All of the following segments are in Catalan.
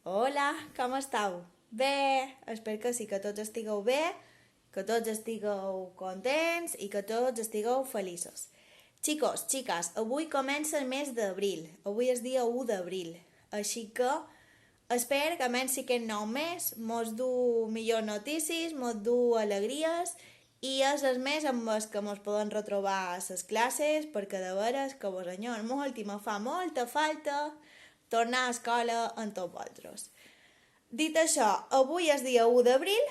Hola, com esteu? Bé, espero que sí, que tots estigueu bé, que tots estigueu contents i que tots estigueu feliços. Xicos, xiques, avui comença el mes d'abril. Avui és dia 1 d'abril. Així que espero que comenci aquest nou mes, mos du millors notícies, mos du alegries i és el mes amb els que mos poden retrobar a les classes perquè de veres que vos enyor molt i me fa molta falta tornar a escola amb tots vosaltres. Dit això, avui és dia 1 d'abril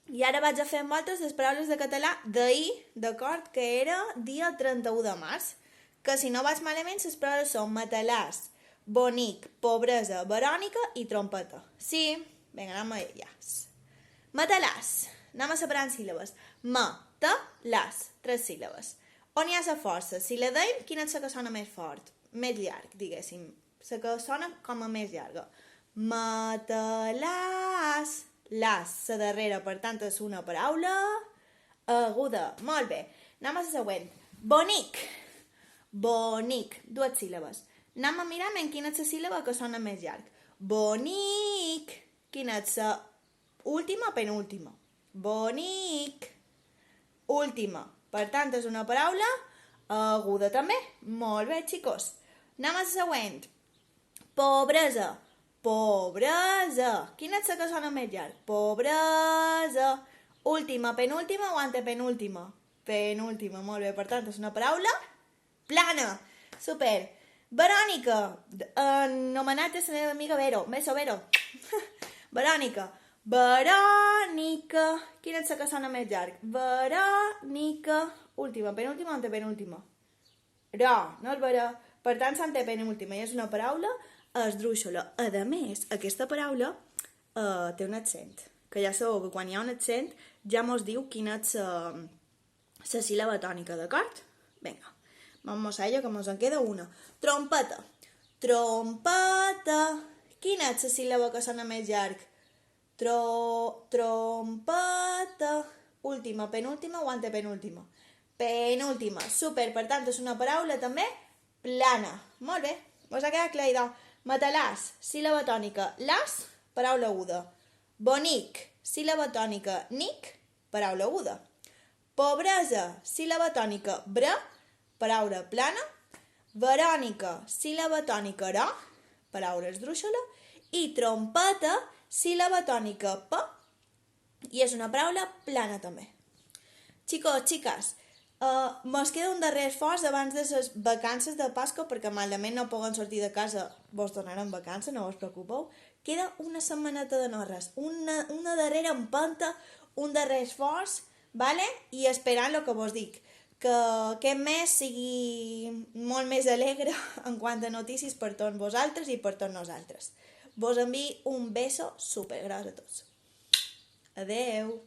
i ara vaig a fer amb vosaltres les paraules de català d'ahir, d'acord, que era dia 31 de març, que si no vaig malament les paraules són matalàs, bonic, pobresa, verònica i trompeta. Sí? Vinga, anem a elles. Matalàs. Anem a separar en síl·labes. Ma-ta-las. 3 síl·labes. On hi ha la força? Si la deim, quina és la que sona més fort? Més llarg, diguéssim. La que sona com a més llarga. Matalàs. Las, la darrera, per tant, és una paraula aguda. Molt bé. Anem a la següent. Bonic. Bonic. 2 síl·labes. Anem a mirar en quina és la síl·laba que sona més llarg. Bonic. Quina és la última o penúltima? Bonic. Última. Per tant, és una paraula aguda també. Molt bé, xicos. Anem a la següent. Pobresa. Pobresa. Quina és la que sona més llarg? Pobresa. Última, penúltima o antepenúltima? Penúltima, molt bé. Per tant, és una paraula plana. Super. Verònica. En homenatge a la meva amiga Vero. Beso, Vero. Verònica. Verònica. Quina és la que sona més llarg? Verònica. Última, penúltima o antepenúltima? Ro, no és vera. Per tant, l'antepenúltima i és una paraula esdrúixola. A més, aquesta paraula té un accent, que ja sabeu que quan hi ha un accent ja mos diu quina és la síl·laba tònica, d'acord? Vinga, vamos a ello, que mos en queda una. Trompeta. Trompeta. Quina és la síl·laba que sona més llarg? Trompeta. Última, penúltima o antepenúltima? Penúltima. Super, per tant, és una paraula també plana. Molt bé, us ha quedat clar, idò. Matalàs, síl·laba tònica, las, paraula aguda. Bonic, síl·laba tònica, nic, paraula aguda. Pobresa, síl·laba tònica, bra, paraula plana. Verònica, síl·laba tònica, ro, paraula esdrúixola. I trompeta, síl·laba tònica, pa, i és una paraula plana també. Xicos, xiques, mos queda un darrer esforç abans de les vacances de Pasqua, perquè malament no poden sortir de casa, vos donaran vacances, no us preocupeu. Queda una setmaneta de no res, una darrera empenta, un darrer esforç, vale? I esperant el que vos dic, que aquest mes sigui molt més alegre en quant a notícies per tots vosaltres i per tots nosaltres. Vos envio un beso supergros a tots. Adeu!